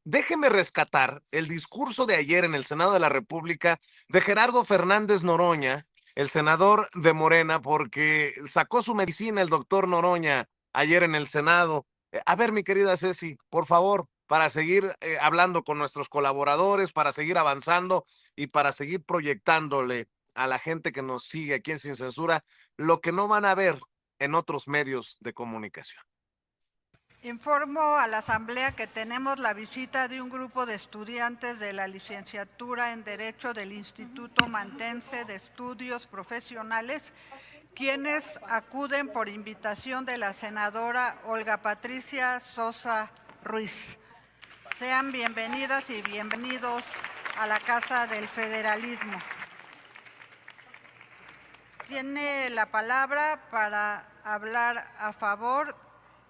déjeme rescatar el discurso de ayer en el Senado de la República de Gerardo Fernández Noroña, el senador de Morena, porque sacó su medicina el doctor Noroña ayer en el Senado. A ver, mi querida Ceci, por favor, para seguir hablando con nuestros colaboradores, para seguir avanzando y para seguir proyectándole a la gente que nos sigue aquí en Sin Censura lo que no van a ver en otros medios de comunicación. Informo a la Asamblea que tenemos la visita de un grupo de estudiantes de la licenciatura en Derecho del Instituto Mantense de Estudios Profesionales, quienes acuden por invitación de la senadora Olga Patricia Sosa Ruiz. Sean bienvenidas y bienvenidos a la Casa del Federalismo. Tiene la palabra para hablar a favor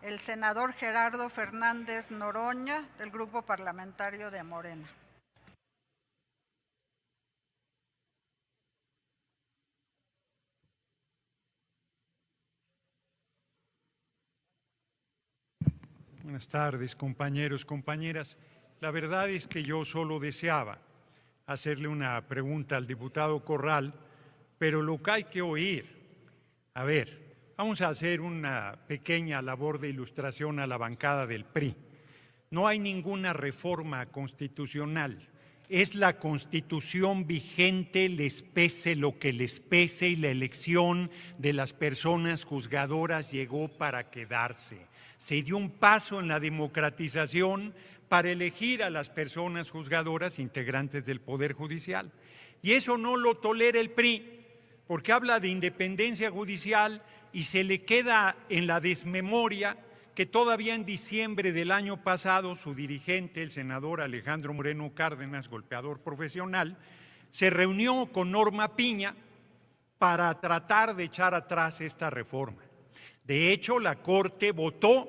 el senador Gerardo Fernández Noroña, del Grupo Parlamentario de Morena. Buenas tardes, compañeros, compañeras. La verdad es que yo solo deseaba hacerle una pregunta al diputado Corral, pero lo que hay que oír, a ver, vamos a hacer una pequeña labor de ilustración a la bancada del PRI. No hay ninguna reforma constitucional. Es la Constitución vigente, les pese lo que les pese, y la elección de las personas juzgadoras llegó para quedarse. Se dio un paso en la democratización para elegir a las personas juzgadoras integrantes del Poder Judicial. Y eso no lo tolera el PRI, porque habla de independencia judicial y se le queda en la desmemoria que todavía en diciembre del año pasado su dirigente, el senador Alejandro Moreno Cárdenas, golpeador profesional, se reunió con Norma Piña para tratar de echar atrás esta reforma. De hecho, la Corte votó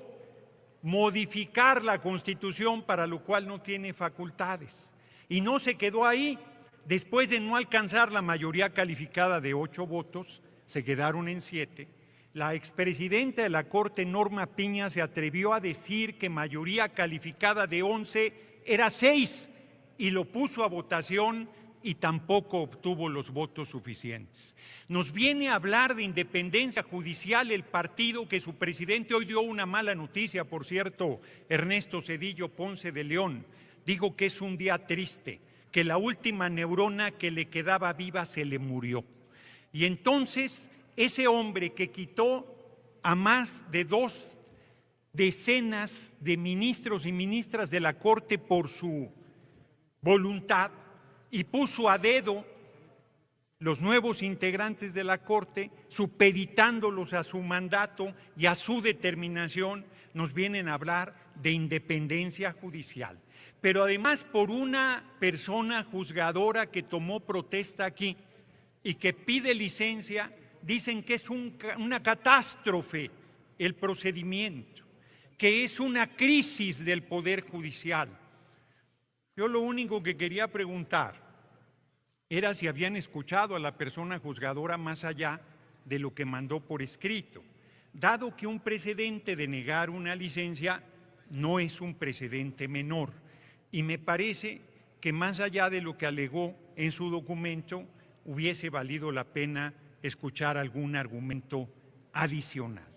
modificar la Constitución, para lo cual no tiene facultades. Y no se quedó ahí. Después de no alcanzar la mayoría calificada de 8 votos, se quedaron en 7. La expresidenta de la Corte, Norma Piña, se atrevió a decir que mayoría calificada de 11 era 6 y lo puso a votación y tampoco obtuvo los votos suficientes. Nos viene a hablar de independencia judicial el partido que su presidente hoy dio una mala noticia, por cierto, Ernesto Zedillo Ponce de León, dijo que es un día triste, que la última neurona que le quedaba viva se le murió. Y entonces ese hombre que quitó a más de 2 decenas de ministros y ministras de la Corte por su voluntad y puso a dedo los nuevos integrantes de la Corte, supeditándolos a su mandato y a su determinación, nos vienen a hablar de independencia judicial. Pero además por una persona juzgadora que tomó protesta aquí y que pide licencia, dicen que es una catástrofe el procedimiento, que es una crisis del Poder Judicial. Yo lo único que quería preguntar era si habían escuchado a la persona juzgadora más allá de lo que mandó por escrito, dado que un precedente de negar una licencia no es un precedente menor. Y me parece que más allá de lo que alegó en su documento, hubiese valido la pena escuchar algún argumento adicional.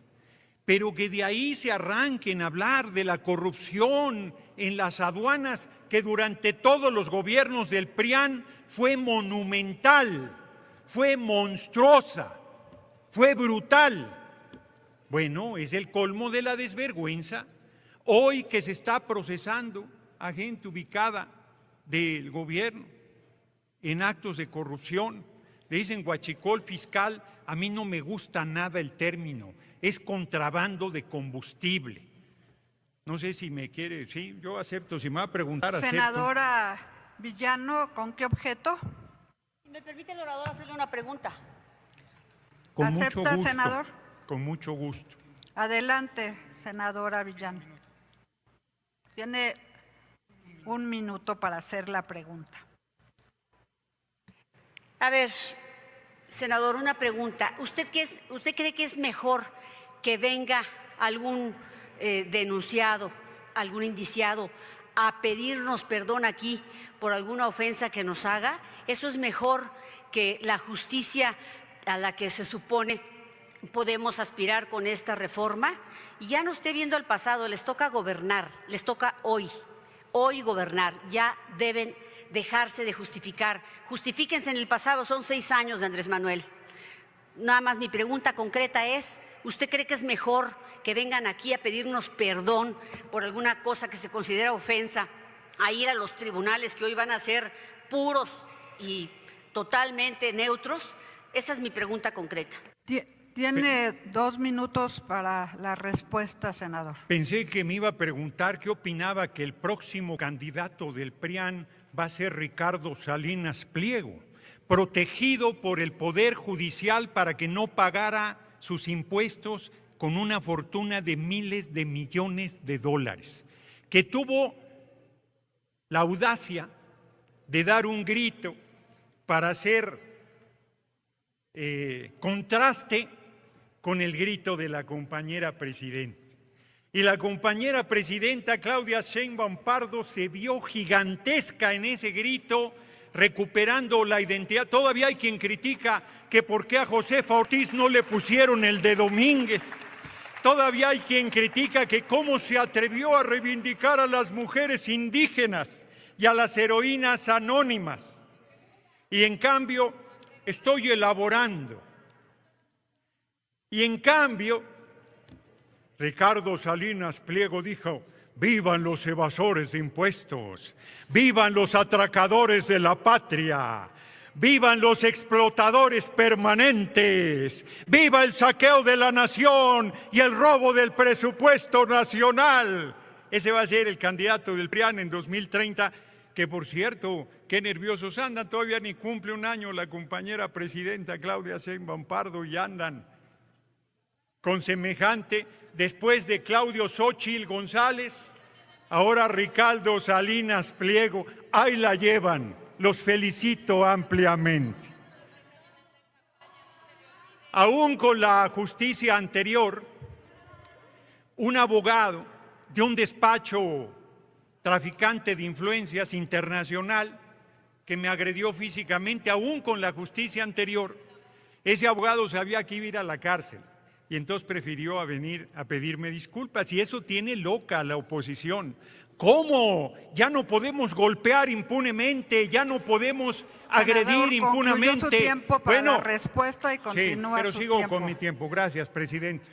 Pero que de ahí se arranquen a hablar de la corrupción en las aduanas, que durante todos los gobiernos del PRIAN fue monumental, fue monstruosa, fue brutal. Bueno, es el colmo de la desvergüenza. Hoy que se está procesando a gente ubicada del gobierno en actos de corrupción, le dicen huachicol fiscal. A mí no me gusta nada el término, es contrabando de combustible. No sé si me quiere, sí, yo acepto, si me va a preguntar, acepto. Senadora Villano, ¿con qué objeto? Si me permite el orador hacerle una pregunta. Con mucho ¿Acepta, gusto, senador? con mucho gusto. Adelante, senadora Villano. Tiene 1 minuto para hacer la pregunta. A ver, senador, una pregunta. ¿Usted cree que es mejor que venga algún denunciado, algún indiciado a pedirnos perdón aquí por alguna ofensa que nos haga? Eso es mejor que la justicia a la que se supone podemos aspirar con esta reforma. Y ya no esté viendo al pasado, les toca gobernar, les toca hoy gobernar. Ya deben dejarse de justificar. Justifíquense en el pasado, son 6 años de Andrés Manuel. Nada más mi pregunta concreta es, ¿usted cree que es mejor que vengan aquí a pedirnos perdón por alguna cosa que se considera ofensa, a ir a los tribunales que hoy van a ser puros y totalmente neutros? Esa es mi pregunta concreta. Tiene 2 minutos para la respuesta, senador. Pensé que me iba a preguntar qué opinaba que el próximo candidato del PRIAN va a ser Ricardo Salinas Pliego, protegido por el Poder Judicial para que no pagara sus impuestos con una fortuna de miles de millones de dólares, que tuvo la audacia de dar un grito para hacer contraste con el grito de la compañera presidenta. Y la compañera presidenta Claudia Sheinbaum Pardo se vio gigantesca en ese grito, recuperando la identidad. Todavía hay quien critica que por qué a Josefa Ortiz no le pusieron el de Domínguez. Todavía hay quien critica que cómo se atrevió a reivindicar a las mujeres indígenas y a las heroínas anónimas. Y en cambio, estoy elaborando. Y en cambio, Ricardo Salinas Pliego dijo: ¡vivan los evasores de impuestos! ¡Vivan los atracadores de la patria! ¡Vivan los explotadores permanentes! ¡Viva el saqueo de la nación y el robo del presupuesto nacional! Ese va a ser el candidato del PRIAN en 2030, que por cierto, qué nerviosos andan, todavía ni cumple un año la compañera presidenta Claudia Sheinbaum Pardo y andan con semejante, después de Claudio Xóchitl González, ahora Ricardo Salinas Pliego, ahí la llevan, los felicito ampliamente. Aún con la justicia anterior, un abogado de un despacho traficante de influencias internacional que me agredió físicamente, aún con la justicia anterior, ese abogado sabía que iba a ir a la cárcel. Y entonces prefirió venir a pedirme disculpas, y eso tiene loca a la oposición. ¿Cómo? Ya no podemos golpear impunemente, ya no podemos agredir impunemente. Su tiempo para la respuesta y continúa. Sí, pero sigo con mi tiempo. Gracias, presidenta.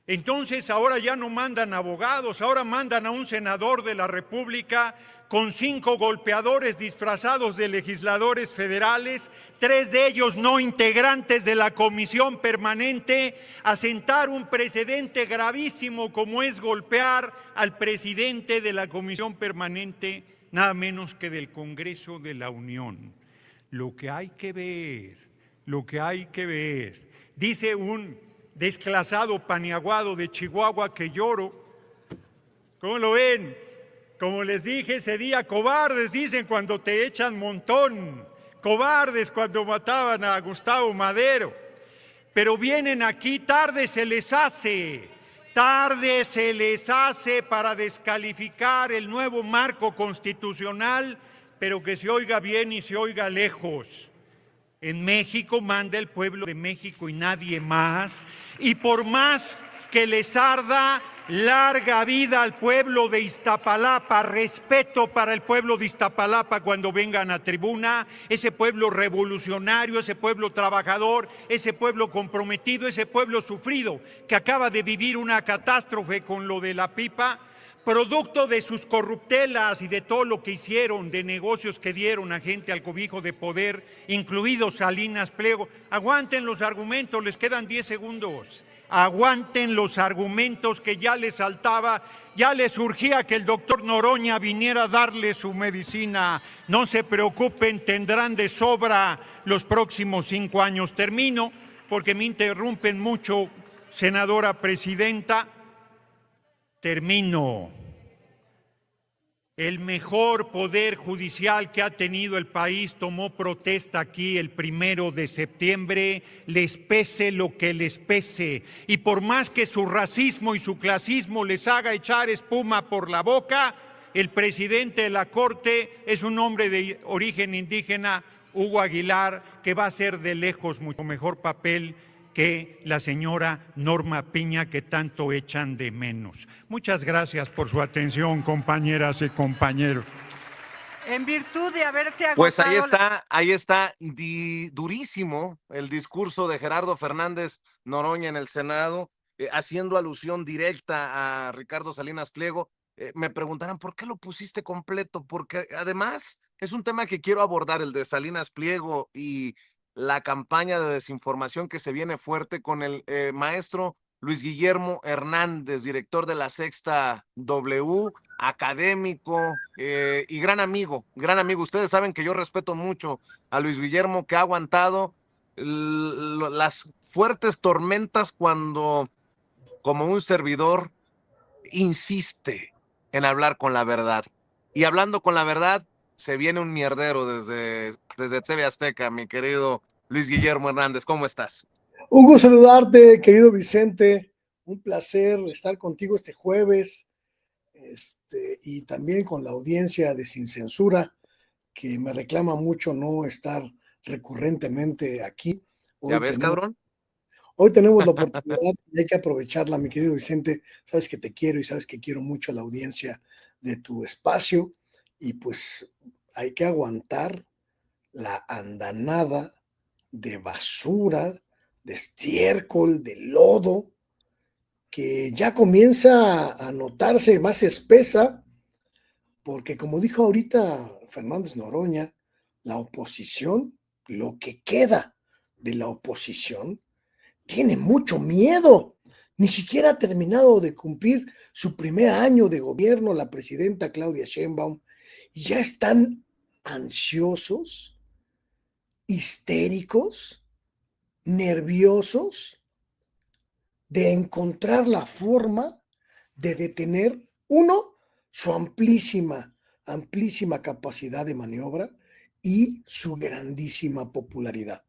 Entonces ahora ya no mandan abogados, ahora mandan a un senador de la República con 5 golpeadores disfrazados de legisladores federales, 3 de ellos no integrantes de la comisión permanente, a sentar un precedente gravísimo como es golpear al presidente de la comisión permanente, nada menos que del Congreso de la Unión. Lo que hay que ver, dice un desclasado paniaguado de Chihuahua que lloro. ¿Cómo lo ven? Como les dije ese día, cobardes dicen cuando te echan montón, cobardes cuando mataban a Gustavo Madero, pero vienen aquí, tarde se les hace para descalificar el nuevo marco constitucional, pero que se oiga bien y se oiga lejos. En México manda el pueblo de México y nadie más, y por más que les arda, larga vida al pueblo de Iztapalapa, respeto para el pueblo de Iztapalapa cuando vengan a tribuna, ese pueblo revolucionario, ese pueblo trabajador, ese pueblo comprometido, ese pueblo sufrido que acaba de vivir una catástrofe con lo de la pipa, producto de sus corruptelas y de todo lo que hicieron, de negocios que dieron a gente al cobijo de poder, incluido Salinas Pliego. Aguanten los argumentos, les quedan 10 segundos. Aguanten los argumentos que ya les saltaba, ya les surgía que el doctor Noroña viniera a darle su medicina. No se preocupen, tendrán de sobra los próximos 5 años. Termino, porque me interrumpen mucho, senadora presidenta. Termino. El mejor poder judicial que ha tenido el país tomó protesta aquí el 1 de septiembre, les pese lo que les pese. Y por más que su racismo y su clasismo les haga echar espuma por la boca, el presidente de la Corte es un hombre de origen indígena, Hugo Aguilar, que va a hacer de lejos mucho mejor papel que la señora Norma Piña, que tanto echan de menos. Muchas gracias por su atención, compañeras y compañeros. En virtud de haberse agotado... Pues ahí está durísimo el discurso de Gerardo Fernández Noroña en el Senado, haciendo alusión directa a Ricardo Salinas Pliego. Me preguntarán, ¿por qué lo pusiste completo? Porque además es un tema que quiero abordar, el de Salinas Pliego y la campaña de desinformación que se viene fuerte con el maestro Luis Guillermo Hernández, director de La Sexta W, académico y gran amigo, gran amigo. Ustedes saben que yo respeto mucho a Luis Guillermo, que ha aguantado las fuertes tormentas cuando, como un servidor, insiste en hablar con la verdad. Y hablando con la verdad, se viene un mierdero desde TV Azteca, mi querido Luis Guillermo Hernández. ¿Cómo estás? Un gusto saludarte, querido Vicente. Un placer estar contigo este jueves y también con la audiencia de Sin Censura, que me reclama mucho no estar recurrentemente aquí. ¿Ya ves, cabrón? Hoy tenemos la oportunidad y hay que aprovecharla, mi querido Vicente. Sabes que te quiero y sabes que quiero mucho a la audiencia de tu espacio y pues hay que aguantar la andanada de basura, de estiércol, de lodo, que ya comienza a notarse más espesa, porque como dijo ahorita Fernández Noroña, la oposición, lo que queda de la oposición, tiene mucho miedo. Ni siquiera ha terminado de cumplir su primer año de gobierno la presidenta Claudia Sheinbaum y ya están ansiosos, histéricos, nerviosos de encontrar la forma de detener, uno, su amplísima capacidad de maniobra y su grandísima popularidad.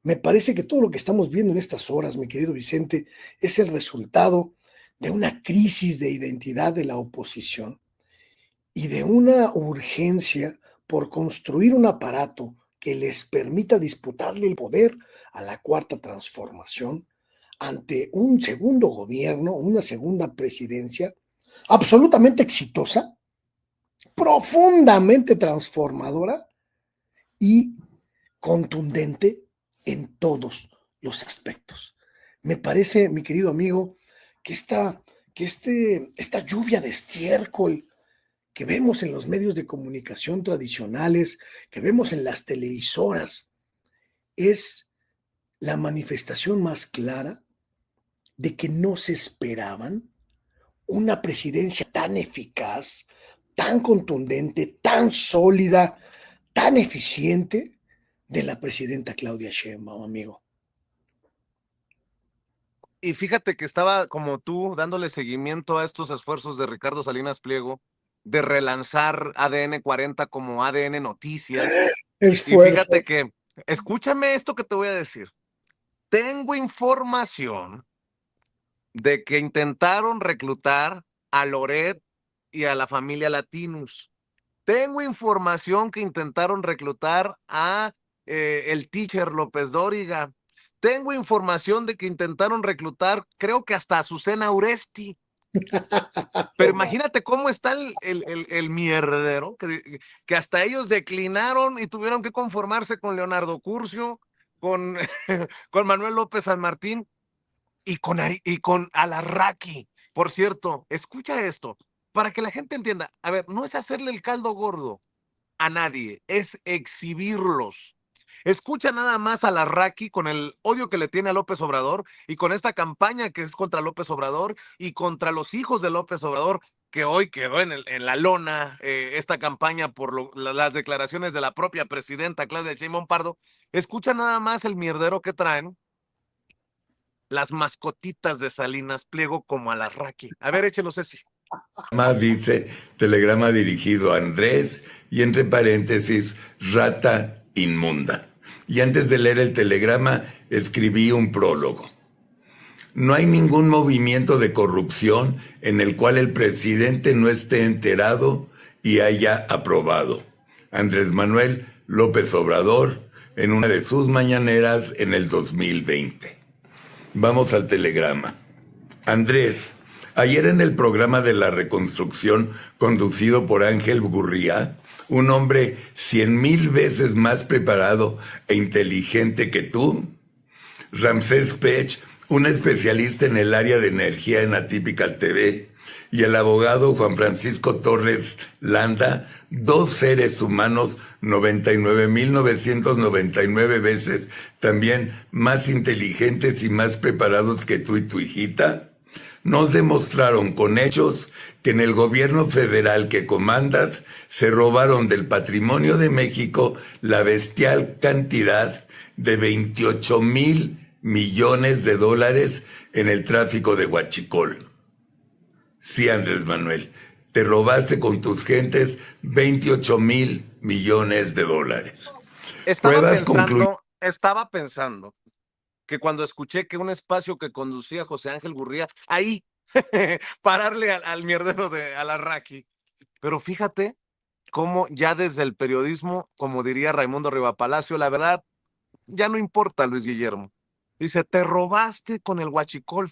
Me parece que todo lo que estamos viendo en estas horas, mi querido Vicente, es el resultado de una crisis de identidad de la oposición y de una urgencia por construir un aparato que les permita disputarle el poder a la Cuarta Transformación ante un segundo gobierno, una segunda presidencia absolutamente exitosa, profundamente transformadora y contundente en todos los aspectos. Me parece, mi querido amigo, que esta lluvia de estiércol que vemos en los medios de comunicación tradicionales, que vemos en las televisoras, es la manifestación más clara de que no se esperaban una presidencia tan eficaz, tan contundente, tan sólida, tan eficiente de la presidenta Claudia Sheinbaum, amigo. Y fíjate que estaba como tú dándole seguimiento a estos esfuerzos de Ricardo Salinas Pliego de relanzar ADN 40 como ADN Noticias. Y fíjate que, escúchame esto que te voy a decir. Tengo información de que intentaron reclutar a Loret y a la familia Latinus. Tengo información que intentaron reclutar a el teacher López Dóriga. Tengo información de que intentaron reclutar, creo que hasta a Azucena Uresti. Pero imagínate cómo está el mierdero, que hasta ellos declinaron y tuvieron que conformarse con Leonardo Curcio, con Manuel López San Martín y con Alarraqui. Por cierto, escucha esto, para que la gente entienda. A ver, no es hacerle el caldo gordo a nadie, es exhibirlos. Escucha nada más a Alarraqui con el odio que le tiene a López Obrador y con esta campaña que es contra López Obrador y contra los hijos de López Obrador, que hoy quedó en la lona esta campaña por las declaraciones de la propia presidenta Claudia Sheinbaum Pardo. Escucha nada más el mierdero que traen las mascotitas de Salinas Pliego como Alarraqui. A ver, échelo, Ceci. Dice telegrama dirigido a Andrés y entre paréntesis rata inmunda. Y antes de leer el telegrama escribí un prólogo. No hay ningún movimiento de corrupción en el cual el presidente no esté enterado y haya aprobado. Andrés Manuel López Obrador en una de sus mañaneras en el 2020. Vamos al telegrama. Andrés, ayer en el programa de la reconstrucción conducido por Ángel Gurría, un hombre 100,000 veces más preparado e inteligente que tú, Ramsés Pech, un especialista en el área de energía en Atypical TV, y el abogado Juan Francisco Torres Landa, dos seres humanos 99,999 veces también más inteligentes y más preparados que tú y tu hijita, nos demostraron con hechos que en el gobierno federal que comandas se robaron del patrimonio de México la bestial cantidad de 28,000 millones de dólares en el tráfico de huachicol. Sí, Andrés Manuel, te robaste con tus gentes 28,000 millones de dólares. Estaba pensando que cuando escuché que un espacio que conducía José Ángel Gurría, ahí, pararle al mierdero de Alarraqui. Pero fíjate cómo ya desde el periodismo, como diría Raimundo Rivapalacio, la verdad ya no importa, Luis Guillermo. Dice, te robaste con el huachicol,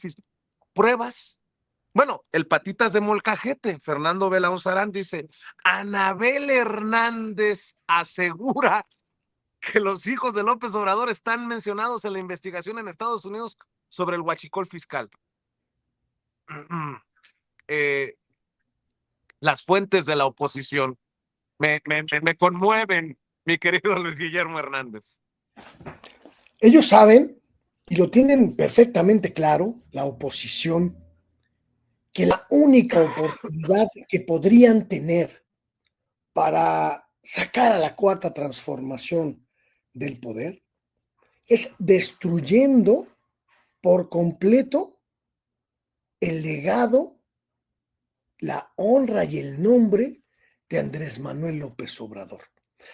¿pruebas? Bueno, el patitas de molcajete, Fernando Belaún Sarán, dice, Anabel Hernández asegura que los hijos de López Obrador están mencionados en la investigación en Estados Unidos sobre el huachicol fiscal. Las fuentes de la oposición me conmueven, mi querido Luis Guillermo Hernández. Ellos saben, y lo tienen perfectamente claro, la oposición, que la única oportunidad que podrían tener para sacar a la cuarta transformación del poder es destruyendo por completo el legado, la honra y el nombre de Andrés Manuel López Obrador.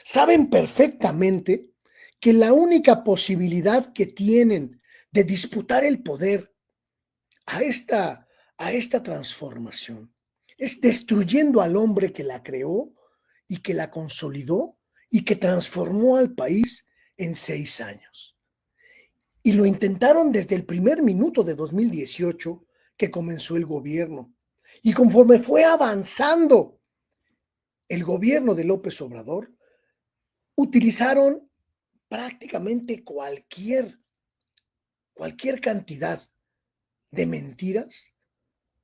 Saben perfectamente que la única posibilidad que tienen de disputar el poder a esta transformación es destruyendo al hombre que la creó y que la consolidó y que transformó al país en 6 años. Y lo intentaron desde el primer minuto de 2018 que comenzó el gobierno. Y conforme fue avanzando el gobierno de López Obrador, utilizaron prácticamente cualquier cantidad de mentiras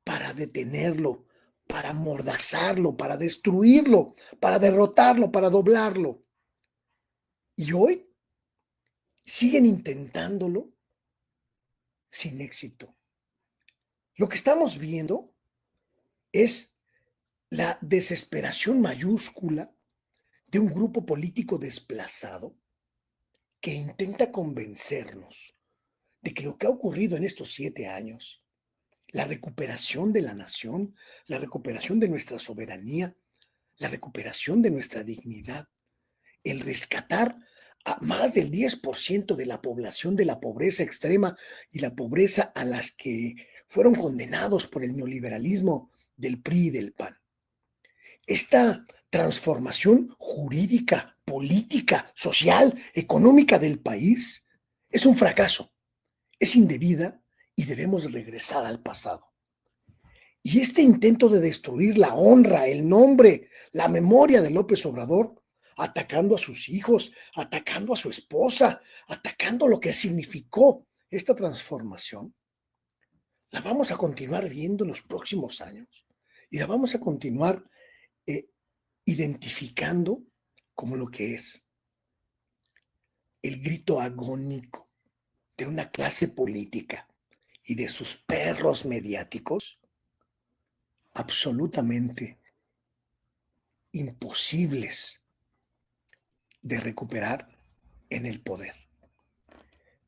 para detenerlo, para amordazarlo, para destruirlo, para derrotarlo, para doblarlo. Y hoy siguen intentándolo sin éxito. Lo que estamos viendo es la desesperación mayúscula de un grupo político desplazado que intenta convencernos de que lo que ha ocurrido en estos 7 años, la recuperación de la nación, la recuperación de nuestra soberanía, la recuperación de nuestra dignidad, el rescatar a más del 10% de la población de la pobreza extrema y la pobreza a las que fueron condenados por el neoliberalismo del PRI y del PAN. Esta transformación jurídica, política, social, económica del país es un fracaso, es indebida y debemos regresar al pasado. Y este intento de destruir la honra, el nombre, la memoria de López Obrador, atacando a sus hijos, atacando a su esposa, atacando lo que significó esta transformación, la vamos a continuar viendo en los próximos años y la vamos a continuar identificando como lo que es el grito agónico de una clase política y de sus perros mediáticos absolutamente imposibles de recuperar en el poder.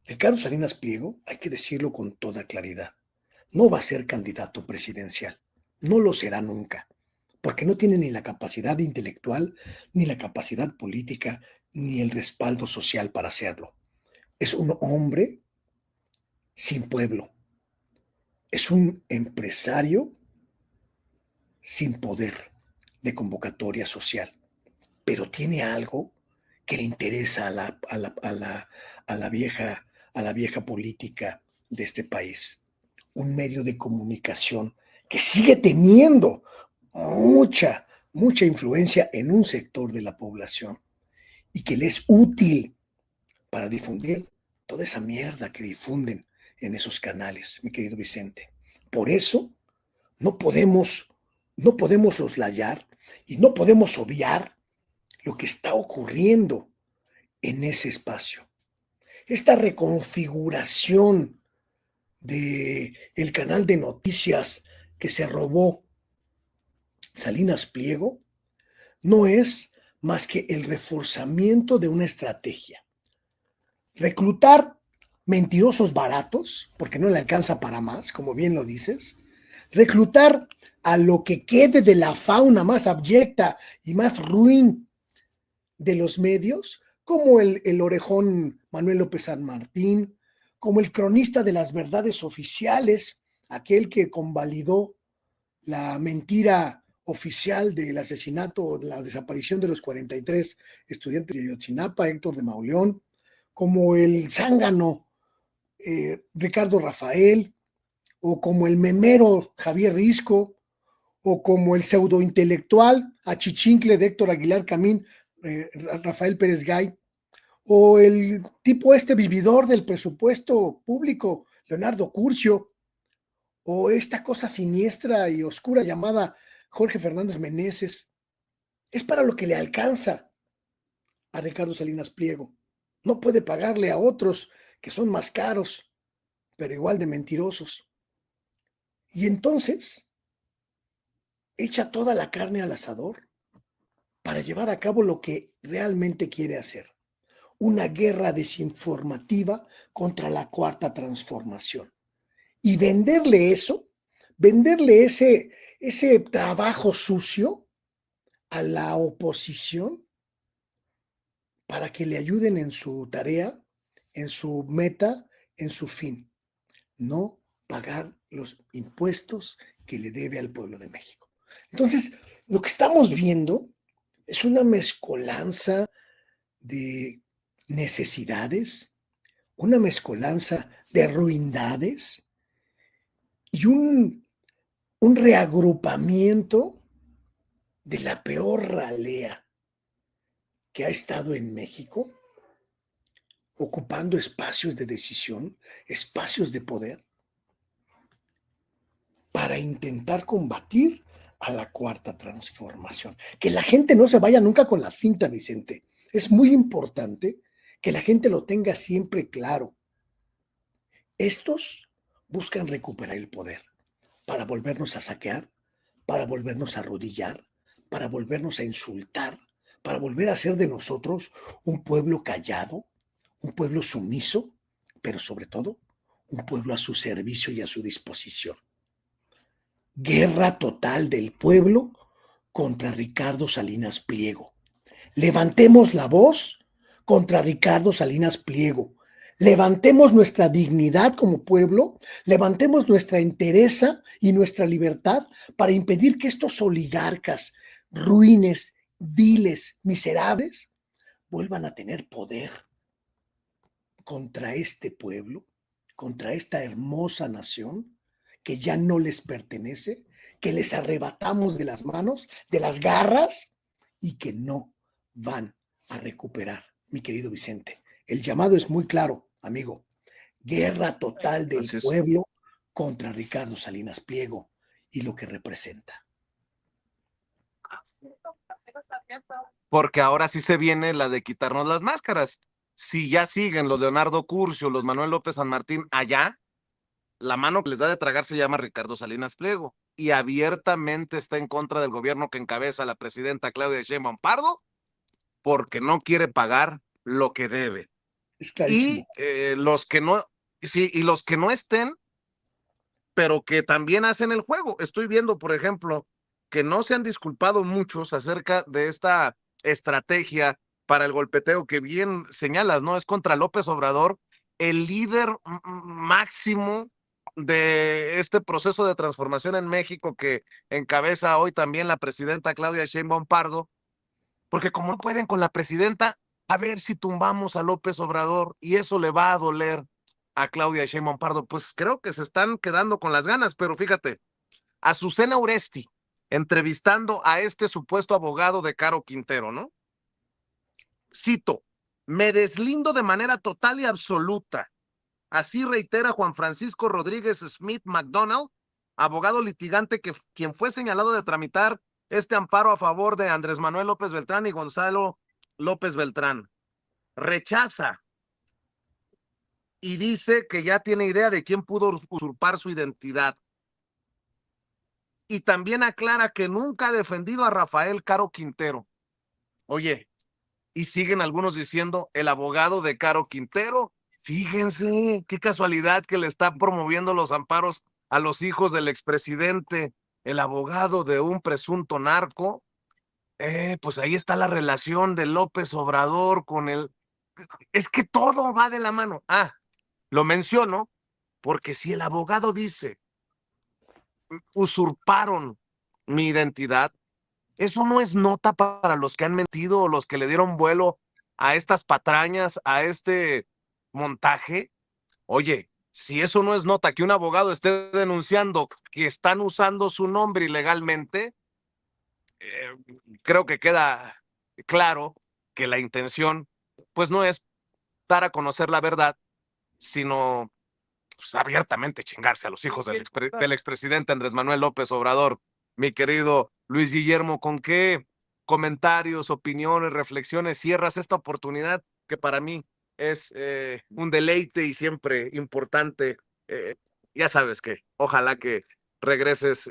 Ricardo Salinas Pliego, hay que decirlo con toda claridad, no va a ser candidato presidencial, no lo será nunca, porque no tiene ni la capacidad intelectual, ni la capacidad política, ni el respaldo social para hacerlo. Es un hombre sin pueblo, es un empresario sin poder, de convocatoria social, pero tiene algo que le interesa a la vieja política de este país. Un medio de comunicación que sigue teniendo mucha influencia en un sector de la población y que le es útil para difundir toda esa mierda que difunden en esos canales, mi querido Vicente. Por eso no podemos, no podemos soslayar y no podemos obviar lo que está ocurriendo en ese espacio. Esta reconfiguración de el canal de noticias que se robó Salinas Pliego no es más que el reforzamiento de una estrategia. Reclutar mentirosos baratos, porque no le alcanza para más, como bien lo dices. Reclutar a lo que quede de la fauna más abyecta y más ruin de los medios, como el orejón Manuel López San Martín, como el cronista de las verdades oficiales, aquel que convalidó la mentira oficial del asesinato, la desaparición de los 43 estudiantes de Ayotzinapa, Héctor de Mauleón, como el zángano Ricardo Rafael, o como el memero Javier Risco, o como el pseudointelectual achichincle de Héctor Aguilar Camín, Rafael Pérez Gay, o el tipo vividor del presupuesto público, Leonardo Curcio, o esta cosa siniestra y oscura llamada Jorge Fernández Meneses. Es para lo que le alcanza a Ricardo Salinas Pliego. No puede pagarle a otros que son más caros, pero igual de mentirosos. Y entonces echa toda la carne al asador para llevar a cabo lo que realmente quiere hacer. Una guerra desinformativa contra la Cuarta Transformación. Y venderle eso, venderle ese trabajo sucio a la oposición para que le ayuden en su tarea, en su meta, en su fin. No pagar los impuestos que le debe al pueblo de México. Entonces, lo que estamos viendo es una mezcolanza de necesidades, una mezcolanza de ruindades y un reagrupamiento de la peor ralea que ha estado en México, ocupando espacios de decisión, espacios de poder, para intentar combatir a la Cuarta Transformación. Que la gente no se vaya nunca con la finta, Vicente. Es muy importante que la gente lo tenga siempre claro. Estos buscan recuperar el poder para volvernos a saquear, para volvernos a arrodillar, para volvernos a insultar, para volver a hacer de nosotros un pueblo callado, un pueblo sumiso, pero sobre todo un pueblo a su servicio y a su disposición. Guerra total del pueblo contra Ricardo Salinas Pliego. Levantemos la voz contra Ricardo Salinas Pliego. Levantemos nuestra dignidad como pueblo, levantemos nuestra entereza y nuestra libertad para impedir que estos oligarcas ruines, viles, miserables, vuelvan a tener poder contra este pueblo, contra esta hermosa nación que ya no les pertenece, que les arrebatamos de las manos, de las garras y que no van a recuperar, mi querido Vicente. El llamado es muy claro, amigo. Guerra total del pueblo contra Ricardo Salinas Pliego y lo que representa. Porque ahora sí se viene la de quitarnos las máscaras. Si ya siguen los Leonardo Curcio, los Manuel López San Martín allá, la mano que les da de tragar se llama Ricardo Salinas Pliego y abiertamente está en contra del gobierno que encabeza la presidenta Claudia Sheinbaum Pardo porque no quiere pagar lo que debe. Es clarísimo. Y los que no, sí, y los que no estén, pero que también hacen el juego. Estoy viendo, por ejemplo, que no se han disculpado muchos acerca de esta estrategia para el golpeteo que bien señalas, ¿no? Es contra López Obrador, el líder máximo de este proceso de transformación en México que encabeza hoy también la presidenta Claudia Sheinbaum Pardo, porque como no pueden con la presidenta, a ver si tumbamos a López Obrador y eso le va a doler a Claudia Sheinbaum Pardo. Pues creo que se están quedando con las ganas, pero fíjate, Azucena Oresti entrevistando a este supuesto abogado de Caro Quintero, ¿no? Cito, me deslindo de manera total y absoluta. Así reitera Juan Francisco Rodríguez Smith McDonald, abogado litigante quien fue señalado de tramitar este amparo a favor de Andrés Manuel López Beltrán y Gonzalo López Beltrán. Rechaza y dice que ya tiene idea de quién pudo usurpar su identidad. Y también aclara que nunca ha defendido a Rafael Caro Quintero. Oye, y siguen algunos diciendo el abogado de Caro Quintero. Fíjense, qué casualidad que le está promoviendo los amparos a los hijos del expresidente, el abogado de un presunto narco. Pues ahí está la relación de López Obrador con el... Es que todo va de la mano. Lo menciono porque si el abogado dice, usurparon mi identidad, eso no es nota para los que han mentido o los que le dieron vuelo a estas patrañas, a este montaje. Oye, si eso no es nota que un abogado esté denunciando que están usando su nombre ilegalmente, creo que queda claro que la intención pues no es dar a conocer la verdad, sino pues, abiertamente chingarse a los hijos del expresidente Andrés Manuel López Obrador. Mi querido Luis Guillermo, ¿con qué comentarios, opiniones, reflexiones cierras esta oportunidad que para mí es un deleite y siempre importante? Ya sabes que ojalá que regreses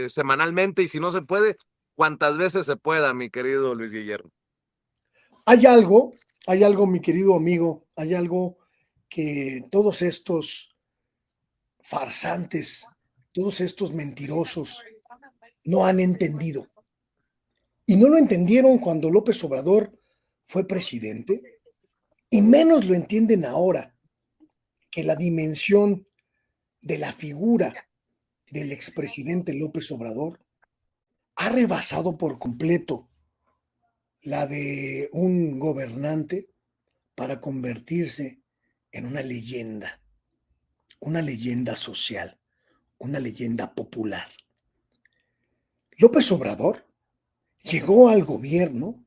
semanalmente y si no se puede, cuantas veces se pueda, mi querido Luis Guillermo. Hay algo, mi querido amigo, hay algo que todos estos farsantes, todos estos mentirosos no han entendido. Y no lo entendieron cuando López Obrador fue presidente, y menos lo entienden ahora, que la dimensión de la figura del expresidente López Obrador ha rebasado por completo la de un gobernante para convertirse en una leyenda social, una leyenda popular. López Obrador llegó al gobierno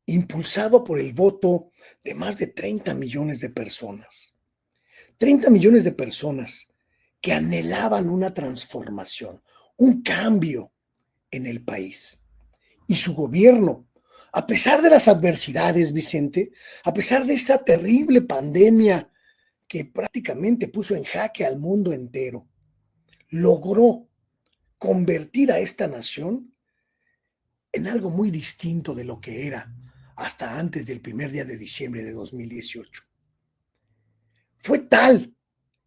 impulsado por el voto de más de 30 millones de personas. 30 millones de personas que anhelaban una transformación, un cambio en el país. Y su gobierno, a pesar de las adversidades, Vicente, a pesar de esta terrible pandemia que prácticamente puso en jaque al mundo entero, logró convertir a esta nación en algo muy distinto de lo que era hasta antes del primer día de diciembre de 2018. Fue tal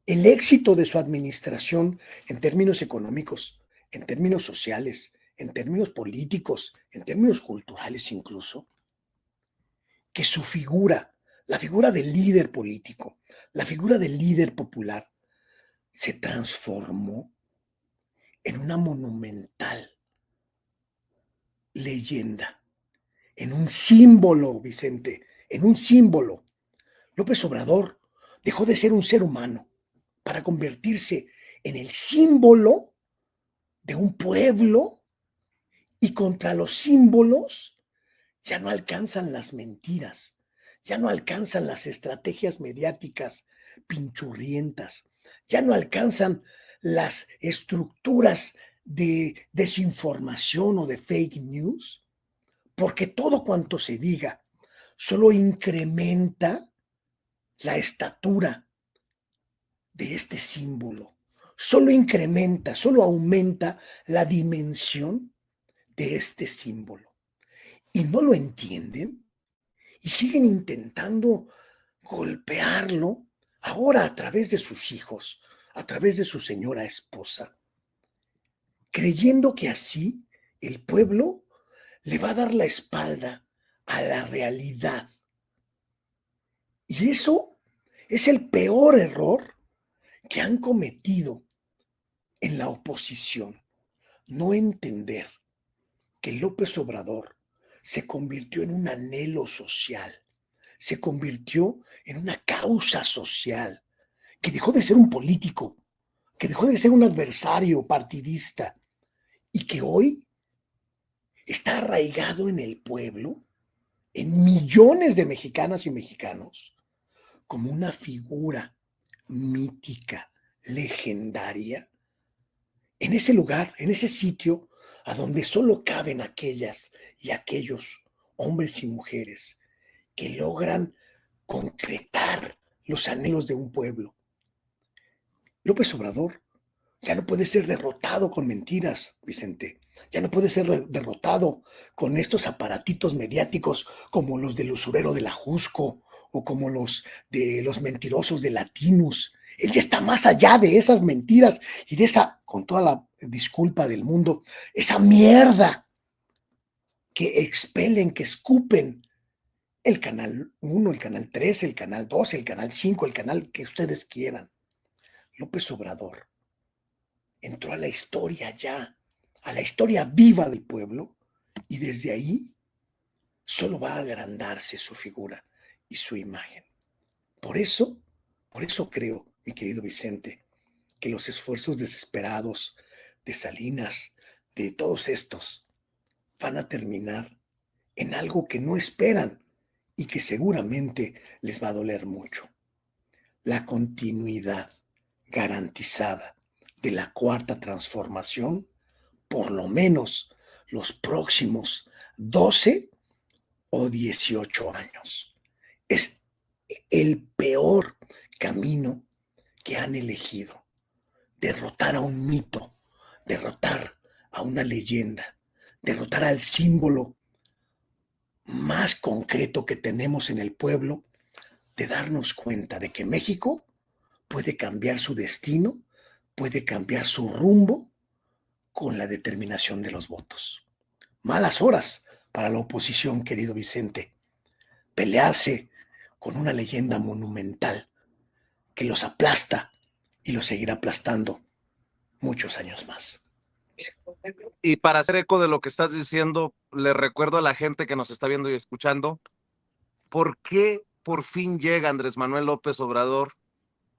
el éxito de su administración en términos económicos, en términos sociales, en términos políticos, en términos culturales incluso, que su figura, la figura del líder político, la figura del líder popular, se transformó en una monumental leyenda, en un símbolo, Vicente, en un símbolo. López Obrador dejó de ser un ser humano para convertirse en el símbolo de un pueblo, y contra los símbolos ya no alcanzan las mentiras, ya no alcanzan las estrategias mediáticas pinchurrientas, ya no alcanzan las estructuras de desinformación o de fake news, porque todo cuanto se diga solo incrementa la estatura de este símbolo, solo incrementa, solo aumenta la dimensión de este símbolo. Y no lo entienden y siguen intentando golpearlo ahora a través de sus hijos, a través de su señora esposa, creyendo que así el pueblo le va a dar la espalda a la realidad. Y eso es el peor error que han cometido en la oposición, no entender que López Obrador se convirtió en un anhelo social, se convirtió en una causa social, que dejó de ser un político, que dejó de ser un adversario partidista y que hoy está arraigado en el pueblo, en millones de mexicanas y mexicanos, como una figura mítica, legendaria, en ese lugar, en ese sitio a donde solo caben aquellas y aquellos hombres y mujeres que logran concretar los anhelos de un pueblo. López Obrador ya no puede ser derrotado con mentiras, Vicente. Ya no puede ser derrotado con estos aparatitos mediáticos como los del usurero de la Jusco o como los de los mentirosos de Latinus. Él ya está más allá de esas mentiras y de esa, con toda la disculpa del mundo, esa mierda que expelen, que escupen el canal 1, el canal 3, el canal 2, el canal 5, el canal que ustedes quieran. López Obrador entró a la historia ya, a la historia viva del pueblo, y desde ahí solo va a agrandarse su figura y su imagen. Por eso creo, mi querido Vicente, que los esfuerzos desesperados de Salinas, de todos estos, van a terminar en algo que no esperan y que seguramente les va a doler mucho. La continuidad garantizada de la cuarta transformación, por lo menos los próximos 12 o 18 años. Es el peor camino que han elegido. Derrotar a un mito, derrotar a una leyenda, derrotar al símbolo más concreto que tenemos en el pueblo, de darnos cuenta de que México puede cambiar su destino, puede cambiar su rumbo con la determinación de los votos. Malas horas para la oposición, querido Vicente. Pelearse con una leyenda monumental que los aplasta y los seguirá aplastando muchos años más. Y para hacer eco de lo que estás diciendo, le recuerdo a la gente que nos está viendo y escuchando, ¿por qué por fin llega Andrés Manuel López Obrador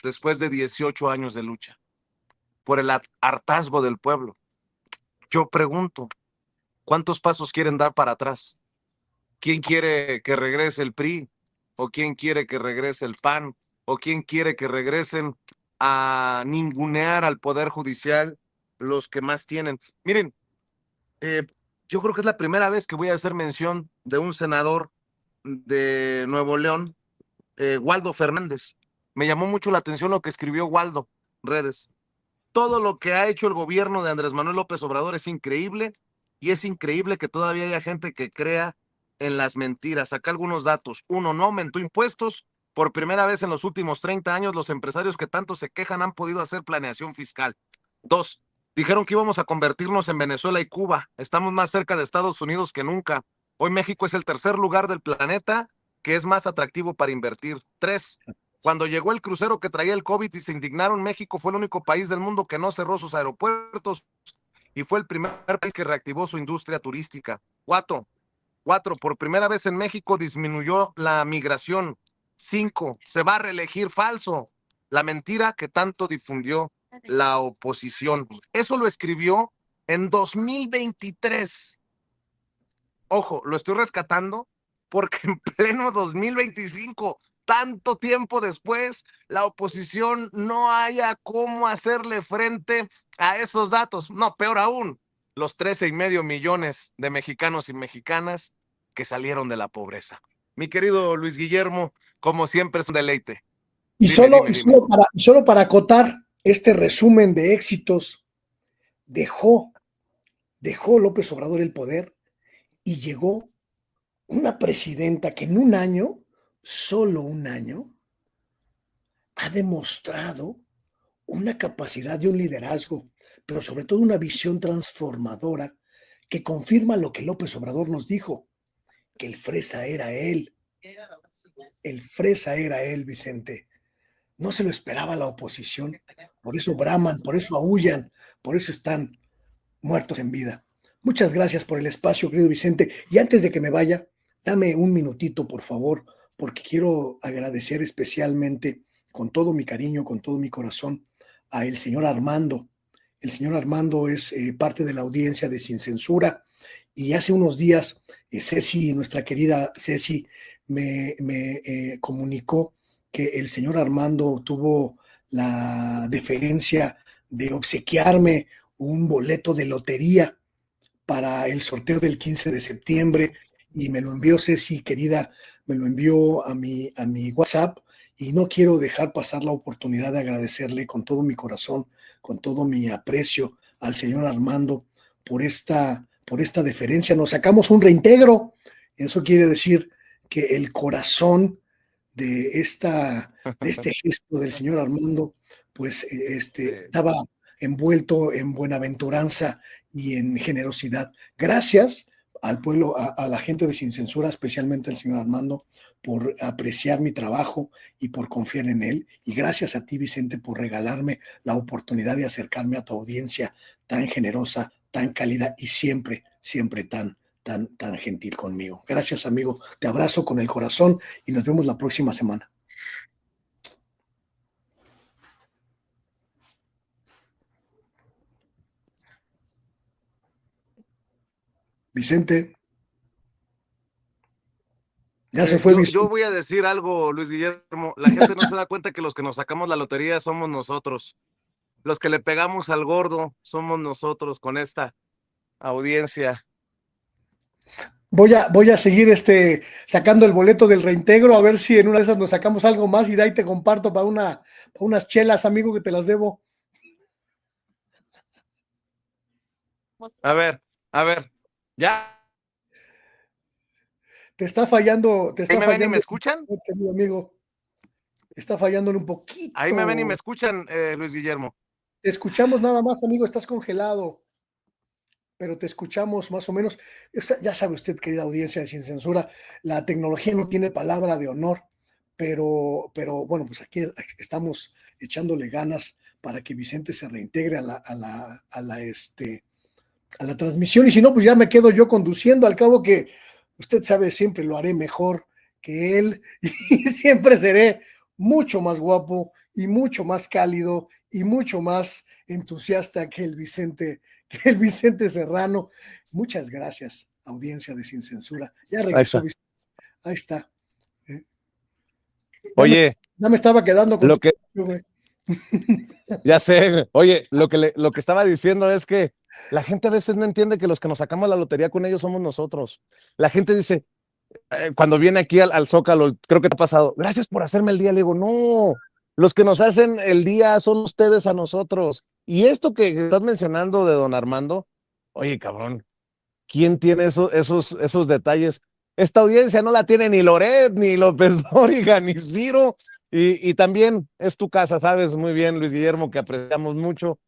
después de 18 años de lucha? Por el hartazgo del pueblo. Yo pregunto, ¿cuántos pasos quieren dar para atrás? ¿Quién quiere que regrese el PRI? ¿O quién quiere que regrese el PAN? ¿O quién quiere que regresen a ningunear al Poder Judicial los que más tienen? Miren, yo creo que es la primera vez que voy a hacer mención de un senador de Nuevo León, Waldo Fernández. Me llamó mucho la atención lo que escribió Waldo, redes. Todo lo que ha hecho el gobierno de Andrés Manuel López Obrador es increíble, y es increíble que todavía haya gente que crea en las mentiras. Acá algunos datos. Uno, no aumentó impuestos. Por primera vez en los últimos 30 años, los empresarios que tanto se quejan han podido hacer planeación fiscal. Dos, dijeron que íbamos a convertirnos en Venezuela y Cuba. Estamos más cerca de Estados Unidos que nunca. Hoy México es el tercer lugar del planeta que es más atractivo para invertir. Tres, cuando llegó el crucero que traía el COVID y se indignaron, México fue el único país del mundo que no cerró sus aeropuertos y fue el primer país que reactivó su industria turística. Cuatro, por primera vez en México disminuyó la migración. 5, se va a reelegir. Falso. La mentira que tanto difundió la oposición. Eso lo escribió en 2023. Ojo, lo estoy rescatando porque en pleno 2025, tanto tiempo después, la oposición no haya cómo hacerle frente a esos datos. No, peor aún, los 13,5 millones de mexicanos y mexicanas que salieron de la pobreza. Mi querido Luis Guillermo, como siempre es un deleite. Y Dime. solo para acotar este resumen de éxitos, dejó López Obrador el poder y llegó una presidenta que en un año, solo un año, ha demostrado una capacidad de un liderazgo, pero sobre todo una visión transformadora que confirma lo que López Obrador nos dijo, que el fresa era él. El fresa era él, Vicente. No se lo esperaba la oposición, por eso braman, por eso aúllan, por eso están muertos en vida. Muchas gracias por el espacio, querido Vicente. Y antes de que me vaya, dame un minutito, por favor, porque quiero agradecer especialmente, con todo mi cariño, con todo mi corazón, a el señor Armando. El señor Armando es parte de la audiencia de Sin Censura, y hace unos días Ceci, nuestra querida Ceci, me comunicó que el señor Armando tuvo la deferencia de obsequiarme un boleto de lotería para el sorteo del 15 de septiembre, y me lo envió Ceci, querida, me lo envió a mi WhatsApp, y no quiero dejar pasar la oportunidad de agradecerle con todo mi corazón, con todo mi aprecio al señor Armando por esta deferencia. Nos sacamos un reintegro. Eso quiere decir que el corazón de este gesto del señor Armando, pues estaba envuelto en buenaventuranza y en generosidad. Gracias al pueblo, a la gente de Sin Censura, especialmente al señor Armando, por apreciar mi trabajo y por confiar en él. Y gracias a ti, Vicente, por regalarme la oportunidad de acercarme a tu audiencia tan generosa, tan cálida y siempre, siempre tan gentil conmigo. Gracias, amigo. Te abrazo con el corazón y nos vemos la próxima semana. Vicente. Ya se fue Vicente. Yo voy a decir algo, Luis Guillermo. La gente no se da cuenta que los que nos sacamos la lotería somos nosotros. Los que le pegamos al gordo somos nosotros con esta audiencia. Voy a seguir sacando el boleto del reintegro, a ver si en una de esas nos sacamos algo más, y de ahí te comparto para unas chelas, amigo, que te las debo. A ver, ya. Te está fallando. ¿Ahí me ven y me escuchan? Querido amigo. Está fallándole un poquito. Ahí me ven y me escuchan, Luis Guillermo. Te escuchamos nada más, amigo, estás congelado. Pero te escuchamos más o menos. Ya sabe usted, querida audiencia de Sin Censura, la tecnología no tiene palabra de honor, pero bueno, pues aquí estamos echándole ganas para que Vicente se reintegre a la transmisión, y si no, pues ya me quedo yo conduciendo, al cabo que usted sabe, siempre lo haré mejor que él, y siempre seré mucho más guapo y mucho más cálido y mucho más entusiasta que el Vicente Serrano. Muchas gracias, audiencia de Sin Censura. Ya regresó Vicente. Ahí está. Oye, ya me estaba quedando con lo que güey. Ya sé, oye, lo que estaba diciendo es que la gente a veces no entiende que los que nos sacamos la lotería con ellos somos nosotros. La gente dice, cuando viene aquí al Zócalo, creo que te ha pasado, gracias por hacerme el día. Le digo, no, los que nos hacen el día son ustedes a nosotros. Y esto que estás mencionando de don Armando, oye, cabrón, ¿quién tiene esos detalles? Esta audiencia no la tiene ni Loret, ni López Dóriga, ni Ciro. Y también es tu casa, sabes muy bien, Luis Guillermo, que apreciamos mucho.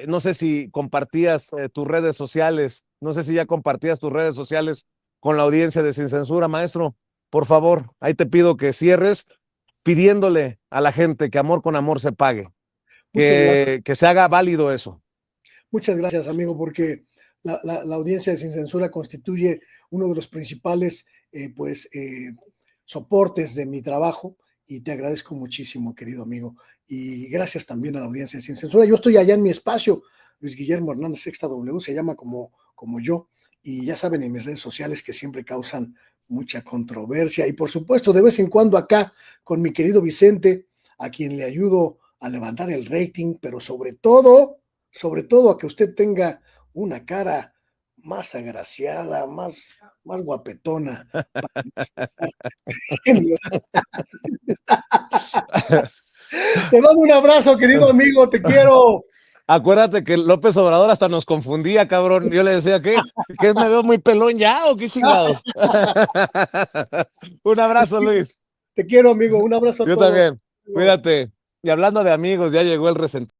No sé si compartías tus redes sociales, no sé si ya compartías tus redes sociales con la audiencia de Sin Censura, maestro. Por favor, ahí te pido que cierres pidiéndole a la gente que amor con amor se pague, que se haga válido eso. Muchas gracias, amigo, porque la audiencia de Sin Censura constituye uno de los principales soportes de mi trabajo, y te agradezco muchísimo, querido amigo, y gracias también a la audiencia de Sin Censura. Yo estoy allá en mi espacio, Luis Guillermo Hernández Sexta W, se llama como yo, y ya saben, en mis redes sociales, que siempre causan mucha controversia, y por supuesto de vez en cuando acá con mi querido Vicente, a quien le ayudo a levantar el rating, pero sobre todo a que usted tenga una cara más agraciada, más guapetona. Te mando un abrazo, querido amigo, te quiero. Acuérdate que López Obrador hasta nos confundía, cabrón. Yo le decía, ¿qué me veo muy pelón ya o qué chingados? Un abrazo, Luis. Te quiero, amigo, un abrazo a Yo todos. también, cuídate. Y hablando de amigos, ya llegó el resentido.